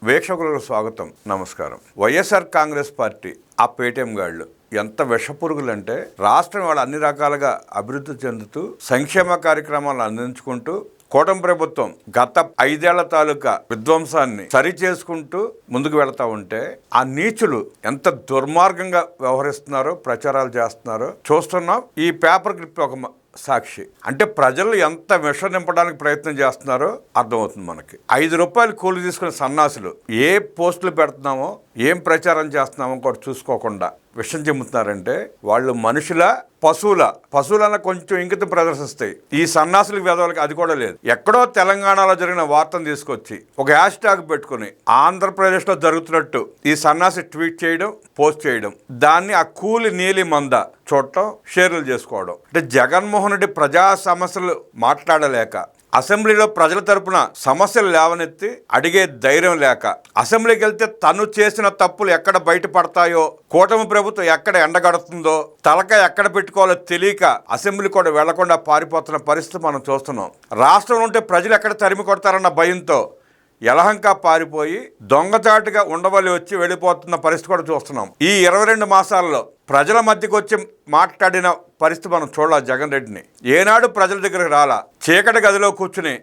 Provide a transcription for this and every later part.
వీక్షకులకు స్వాగతం, నమస్కారం. వైఎస్ఆర్ కాంగ్రెస్ పార్టీ ఆ పేటీఎం గాళ్ళు ఎంత విషపురుగులంటే రాష్ట్రం వాళ్ళు అన్ని రకాలుగా అభివృద్ధి చెందుతూ సంక్షేమ కార్యక్రమాలను అందించుకుంటూ కూటమి ప్రభుత్వం గత 5 ఏళ్ల తాలూకా విధ్వంసాన్ని సరి చేసుకుంటూ ముందుకు వెళతా ఉంటే ఆ నీచులు ఎంత దుర్మార్గంగా వ్యవహరిస్తున్నారో ప్రచారాలు చేస్తున్నారో చూస్తున్నాం. ఈ పేపర్ క్లిప్ ఒక సాక్షి. అంటే ప్రజలు ఎంత విష నింపడానికి ప్రయత్నం చేస్తున్నారో అర్థమవుతుంది మనకి. 5 రూపాయలు కూలి తీసుకునే సన్నాసులు ఏ పోస్టులు పెడుతున్నామో ఏం ప్రచారం చేస్తున్నామో కూడా చూసుకోకుండా విషం చెబుతున్నారంటే వాళ్ళు మనుషుల పశువులన్న కొంచెం ఇంకితం ప్రదర్శిస్తాయి. ఈ సన్నాసులకు వెదవులకి అది కూడా లేదు. ఎక్కడో తెలంగాణలో జరిగిన వార్తను తీసుకొచ్చి ఒక హ్యాష్ ట్యాగ్ పెట్టుకుని ఆంధ్రప్రదేశ్లో జరుగుతున్నట్టు ఈ సన్నాసి ట్వీట్ చేయడం, పోస్ట్ చేయడం, దాన్ని ఆ కూలి నీలి మంద చూడటం, షేర్లు చేసుకోవడం. అంటే జగన్మోహన్ రెడ్డి ప్రజా సమస్యలు మాట్లాడలేక, అసెంబ్లీలో ప్రజల తరపున సమస్యలు లేవనెత్తి అడిగే ధైర్యం లేక, అసెంబ్లీకి వెళ్తే తను చేసిన తప్పులు ఎక్కడ బయటపడతాయో, కూటమి ప్రభుత్వం ఎక్కడ ఎండగడుతుందో, తలకాయ ఎక్కడ పెట్టుకోవాలో తెలియక అసెంబ్లీ కూడా వెళ్లకుండా పారిపోతున్న పరిస్థితి మనం చూస్తున్నాం. రాష్ట్రంలో ఉంటే ప్రజలు ఎక్కడ తరిమి కొడతారన్న భయంతో యలహంక పారిపోయి దొంగచాటుగా ఉండవల్లి వచ్చి వెళ్ళిపోతున్న పరిస్థితి కూడా చూస్తున్నాం. ఈ 22 మాసాల్లో ప్రజల మధ్యకు వచ్చి మాట్లాడిన పరిస్థితి మనం చూడాలి. జగన్ రెడ్డిని ఏనాడు ప్రజల దగ్గరకు రాలా. చీకటి గదిలో కూర్చుని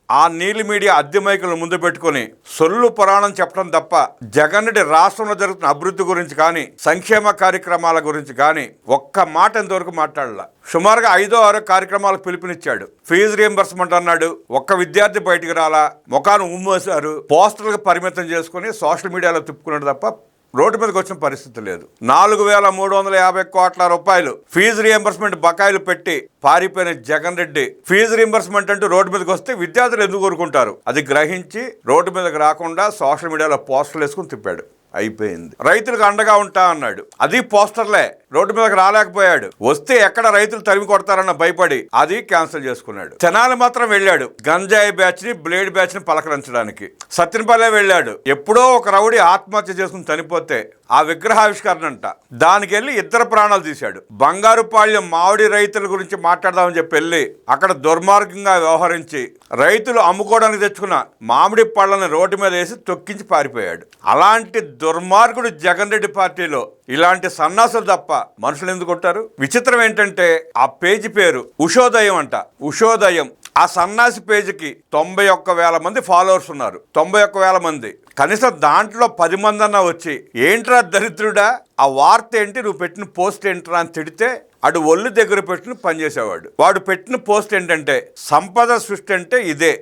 ఆ నీలి మీడియా అద్దె మైకులను ముందు పెట్టుకుని సొల్లు పురాణం చెప్పడం తప్ప జగన్ రెడ్డి రాష్ట్రంలో జరుగుతున్న అభివృద్ధి గురించి కానీ, సంక్షేమ కార్యక్రమాల గురించి కానీ ఒక్క మాట ఇంతవరకు మాట్లాడాల. సుమారుగా 5, 6 కార్యక్రమాలకు పిలుపునిచ్చాడు. ఫీజు రీఎంబర్స్మెంట్ అన్నాడు. ఒక్క విద్యార్థి బయటికి రాలా. ముఖాన్ని ఉమ్మేశారు. పోస్టర్లకు పరిమితం చేసుకుని సోషల్ మీడియాలో తిప్పుకున్నాడు తప్ప రోడ్డు మీదకి వచ్చిన పరిస్థితి లేదు. 4,350 కోట్ల రూపాయలు ఫీజు రీఎంబర్స్మెంట్ బకాయిలు పెట్టి పారిపోయిన జగన్ రెడ్డి ఫీజు రీఎంబర్స్మెంట్ అంటూ రోడ్డు మీదకి వస్తే విద్యార్థులు ఎందుకు కోరుకుంటారు? అది గ్రహించి రోడ్డు మీదకి రాకుండా సోషల్ మీడియాలో పోస్టర్లు వేసుకుని తిప్పాడు. అయిపోయింది. రైతులకు అండగా ఉంటా అన్నాడు. అది పోస్టర్లే. రోడ్డు మీదకి రాలేకపోయాడు. వస్తే ఎక్కడ రైతులు తరిమి కొడతారన్న భయపడి అది క్యాన్సిల్ చేసుకున్నాడు. తెనాలి మాత్రం వెళ్ళాడు. గంజాయి బ్యాచ్ ని, బ్లేడ్ బ్యాచ్ ని పలకరించడానికి. సత్యనపల్లె వెళ్ళాడు. ఎప్పుడో ఒక రౌడీ ఆత్మహత్య చేసుకుని చనిపోతే ఆ విగ్రహావిష్కరణ అంట, దానికి వెళ్ళి 2 ప్రాణాలు తీశాడు. బంగారుపాళ్యం మామిడి రైతుల గురించి మాట్లాడదామని చెప్పి వెళ్ళి అక్కడ దుర్మార్గంగా వ్యవహరించి రైతులు అమ్ముకోవడానికి తెచ్చుకున్న మామిడి పళ్ళని రోడ్డు మీద వేసి తొక్కించి పారిపోయాడు. అలాంటి దుర్మార్గుడు జగన్ రెడ్డి పార్టీలో ఇలాంటి సన్నాసులు తప్ప మనుషులు ఎందుకు ఉంటారు? విచిత్రం ఏంటంటే ఆ పేజీ పేరు ఉషోదయం అంట. ఉషోదయం. ఆ సన్నాసి పేజీకి 91,000 మంది ఫాలోవర్స్ ఉన్నారు. 91,000 మంది. కనీసం దాంట్లో 10 మంది అన్నా వచ్చి ఏంట్రా దరిద్రుడా, ఆ వార్త ఏంటి, నువ్వు పెట్టిన పోస్ట్ ఏంట్రా అని తిడితే అటు ఒళ్ళు దగ్గర పెట్టుకుని పనిచేసేవాడు. వాడు పెట్టిన పోస్ట్ ఏంటంటే సంపద సృష్టి అంటే ఇదే,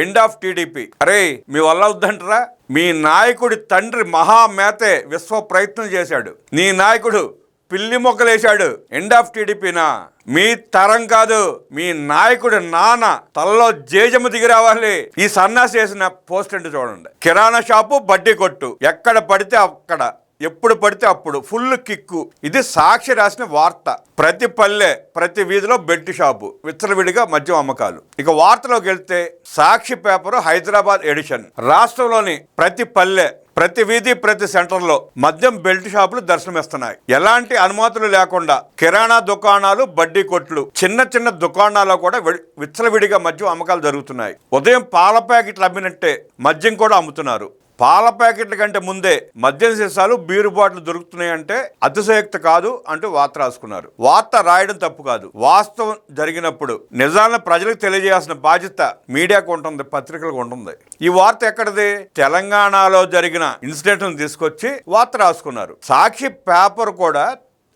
#EndOfTDP. అరే మీ వల్ల వద్దంటరా? మీ నాయకుడి తండ్రి మహామేతే విశ్వ ప్రయత్నం చేశాడు. నీ నాయకుడు పిల్లి మొక్కలేశాడు. #EndOfTDPనా? మీ తరం కాదు, మీ నాయకుడు నాన్న తలలో జేజము దిగి రావాలి. ఈ సన్నాసి చేసిన పోస్ట్ అంటే చూడండి. కిరాణా షాపు, బడ్డీ కొట్టు, ఎక్కడ పడితే అక్కడ, ఎప్పుడు పడితే అప్పుడు ఫుల్ కిక్కు. ఇది సాక్షి రాసిన వార్త. ప్రతి పల్లె, ప్రతి వీధిలో బెల్ట్ షాపు, విచ్చలవిడిగా మద్యం అమ్మకాలు. ఇక వార్తలోకి వెళ్తే సాక్షి పేపరు హైదరాబాద్ ఎడిషన్. రాష్ట్రంలోని ప్రతి పల్లె, ప్రతి వీధి, ప్రతి సెంటర్లో మద్యం బెల్ట్ షాపులు దర్శనమిస్తున్నాయి. ఎలాంటి అనుమతులు లేకుండా కిరాణా దుకాణాలు, బడ్డీ కొట్లు, చిన్న చిన్న దుకాణాల్లో కూడా విచ్చలవిడిగా మద్యం అమ్మకాలు జరుగుతున్నాయి. ఉదయం పాల ప్యాకెట్లు అమ్మినట్టే మద్యం కూడా అమ్ముతున్నారు. పాల ప్యాకెట్ల కంటే ముందే మద్యం సీసాలు, బీరు బాటిల్ దొరుకుతున్నాయంటే అతిశయోక్తి కాదు అంటూ వార్త రాసుకున్నారు. వార్త రాయడం తప్పు కాదు. వాస్తవం జరిగినప్పుడు నిజాలను ప్రజలకు తెలియజేయాల్సిన బాధ్యత మీడియాకు ఉంటుంది, పత్రికలకు ఉంటుంది. ఈ వార్త ఎక్కడిది? తెలంగాణలో జరిగిన ఇన్సిడెంట్ను తీసుకొచ్చి వార్త రాసుకున్నారు. సాక్షి పేపర్ కూడా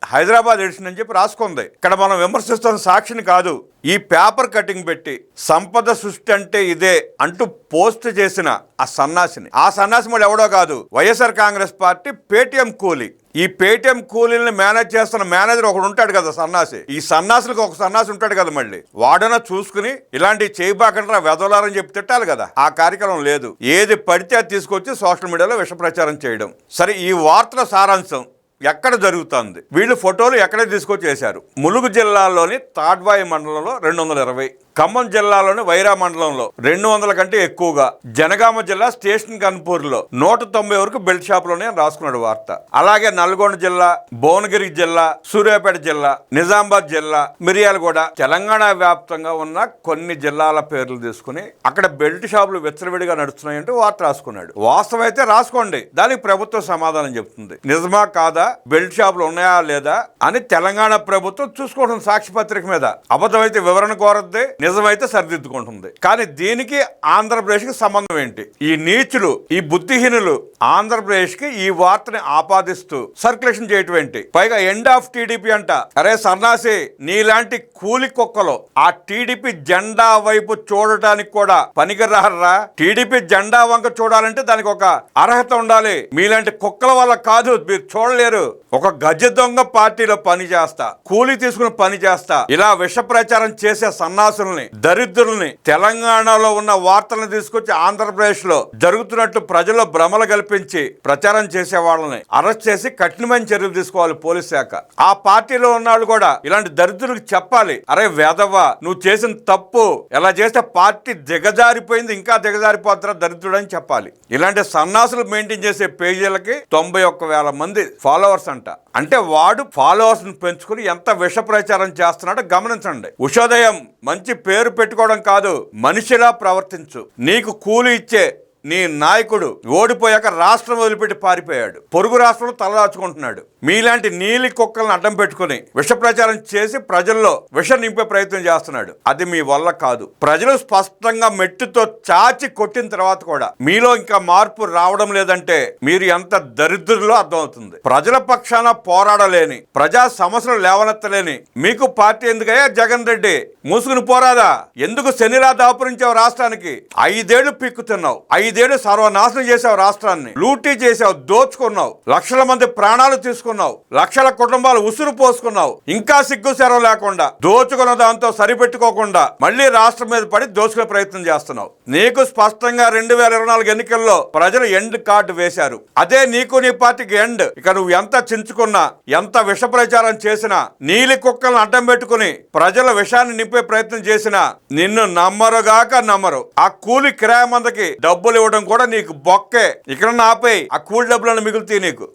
హైదరాబాద్ ఎడిషన్ అని చెప్పి రాసుకుంది. ఇక్కడ మనం విమర్శిస్తున్న సాక్షిని కాదు, ఈ పేపర్ కటింగ్ పెట్టి సంపద సృష్టి అంటే ఇదే అంటూ పోస్ట్ చేసిన ఆ సన్నాసిని. ఆ సన్నాసి మళ్ళీ ఎవడో కాదు, వైఎస్ఆర్ కాంగ్రెస్ పార్టీ పేటీఎం కూలీ. ఈ పేటీఎం కూలీని మేనేజ్ చేస్తున్న మేనేజర్ ఒకడు ఉంటాడు కదా సన్నాసి. ఈ సన్నాసులకు ఒక సన్నాసి ఉంటాడు కదా, మళ్ళీ వాడన చూసుకుని ఇలాంటి చేయబాకంటే వెదలారని చెప్పి తిట్టాలి కదా. ఆ కార్యక్రమం లేదు. ఏది పడితే అది తీసుకొచ్చి సోషల్ మీడియాలో విష ప్రచారం చేయడం. సరే, ఈ వార్తల సారాంశం ఎక్కడ జరుగుతుంది, వీళ్ళు ఫోటోలు ఎక్కడ తీసుకొచ్చి వేశారు. ములుగు జిల్లాలోని తాడ్వాయి మండలంలో 220, ఖమ్మం జిల్లాలోని వైరా మండలంలో 200 కంటే ఎక్కువగా, జనగామ జిల్లా స్టేషన్ కన్పూర్లో 190 వరకు బెల్ట్ షాపులోనే రాసుకున్నాడు వార్త. అలాగే నల్గొండ జిల్లా, భువనగిరి జిల్లా, సూర్యాపేట జిల్లా, నిజామాబాద్ జిల్లా, మిర్యాలగూడ, తెలంగాణ వ్యాప్తంగా ఉన్న కొన్ని జిల్లాల పేర్లు తీసుకుని అక్కడ బెల్ట్ షాపులు విచ్చలవిడిగా నడుస్తున్నాయంటూ వార్త రాసుకున్నాడు. వాస్తవం అయితే రాసుకోండి, దానికి ప్రభుత్వం సమాధానం చెప్తుంది. నిజమా కాదా, బెల్ట్ షాపులు ఉన్నాయా లేదా అని తెలంగాణ ప్రభుత్వం చూసుకోవడం సాక్షి పత్రిక మీద. అబద్ధమైతే వివరణ కోరద్ది, నిజమైతే సరిదిద్దుకుంటుంది. కానీ దీనికి ఆంధ్రప్రదేశ్కి సంబంధం ఏంటి? ఈ నీచులు, ఈ బుద్ధిహీనులు ఆంధ్రప్రదేశ్కి ఈ వార్తని ఆపాదిస్తూ సర్క్యులేషన్ చేయటం ఏంటి? పైగా ఎండ్ ఆఫ్ టీడీపీ అంట. అరే సన్నాసి, నీలాంటి కూలి కుక్కలు ఆ టీడీపీ జెండా వైపు చూడటానికి కూడా పనికిరారా? టీడీపీ జెండా వంక చూడాలంటే దానికి ఒక అర్హత ఉండాలి. మీలాంటి కుక్కల వల్ల కాదు, మీరు చూడలేరు. ఒక గజ దొంగ పార్టీలో పని చేస్తా, కూలి తీసుకుని పని చేస్తా, ఇలా విష ప్రచారం చేసే సన్నాసుల్ని, దరిద్రుల్ని, తెలంగాణలో ఉన్న వార్తలను తీసుకొచ్చి ఆంధ్రప్రదేశ్ లో జరుగుతున్నట్టు ప్రజల్లో భ్రమలు కల్పించి ప్రచారం చేసే వాళ్ళని అరెస్ట్ చేసి కఠినమైన చర్యలు తీసుకోవాలి పోలీస్ శాఖ. ఆ పార్టీలో ఉన్నాళ్ళు కూడా ఇలాంటి దరిద్రులకు చెప్పాలి, అరే వేదవ్వ, నువ్వు చేసిన తప్పు, ఎలా చేస్తే పార్టీ దిగజారిపోయింది, ఇంకా దిగజారిపోతారా దరిద్రుడని చెప్పాలి. ఇలాంటి సన్నాసులు మెయింటైన్ చేసే పేజీలకి 91,000 మంది ఫాలోవర్స్ అంట. అంటే వాడు ఫాలోవర్స్ ని పెంచుకుని ఎంత విష ప్రచారం చేస్తున్నాడో గమనించండి. ఉషోదయం మంచి పేరు పెట్టుకోవడం కాదు, మనిషిలా ప్రవర్తించు. నీకు కూలి ఇచ్చే నీ నాయకుడు ఓడిపోయాక రాష్ట్రం వదిలిపెట్టి పారిపోయాడు, పొరుగు రాష్ట్రంలో తలదాచుకుంటున్నాడు. మీలాంటి నీలి కుక్కలను అడ్డం పెట్టుకుని విష ప్రచారం చేసి ప్రజల్లో విషం నింపే ప్రయత్నం చేస్తున్నాడు. అది మీ వల్ల కాదు. ప్రజలు స్పష్టంగా మెట్టుతో చాచి కొట్టిన తర్వాత కూడా మీలో ఇంకా మార్పు రావడం లేదంటే మీరు ఎంత దరిద్రులో అర్థమవుతుంది. ప్రజల పక్షాన పోరాడలేని, ప్రజా సమస్యలు లేవనెత్తలేని మీకు పార్టీ ఎందుకయ్యా? జగన్ రెడ్డి మూసుకుని పోరాదా? ఎందుకు శనిలా దాపురించావు రాష్ట్రానికి? 5 ఏళ్లు పిక్కుతున్నావు, 5 ఏళ్లు సర్వనాశనం చేసావు, రాష్ట్రాన్ని లూటీ చేసావు, దోచుకున్నావు, లక్షల మంది ప్రాణాలు తీసుకున్నావు, లక్షల కుటుంబాలు ఉసురు పోసుకున్నావు. ఇంకా సిగ్గు శరం లేకుండా దోచుకున్న దాంతో సరిపెట్టుకోకుండా మళ్ళీ రాష్ట్రం మీద పడి దోచుకునే ప్రయత్నం చేస్తున్నావు. నీకు స్పష్టంగా 2024 ఎన్నికల్లో ప్రజలు ఎండ్ కార్డు వేశారు. అదే నీకు నీ పార్టీకి ఎండ్. ఇక నువ్వు ఎంత చించుకున్నా, ఎంత విష ప్రచారం చేసినా, నీలి కుక్కలను అడ్డం పెట్టుకుని ప్రజల విషాన్ని నింపే ప్రయత్నం చేసినా నిన్ను నమ్మరుగాక నమ్మరు. ఆ కూలి కిరాయి మందకి డబ్బులు ఇవ్వడం కూడా నీకు బొక్కే. ఇక్కడ ఆపేయి, ఆ కూలి డబ్బులను మిగులుతాయి నీకు.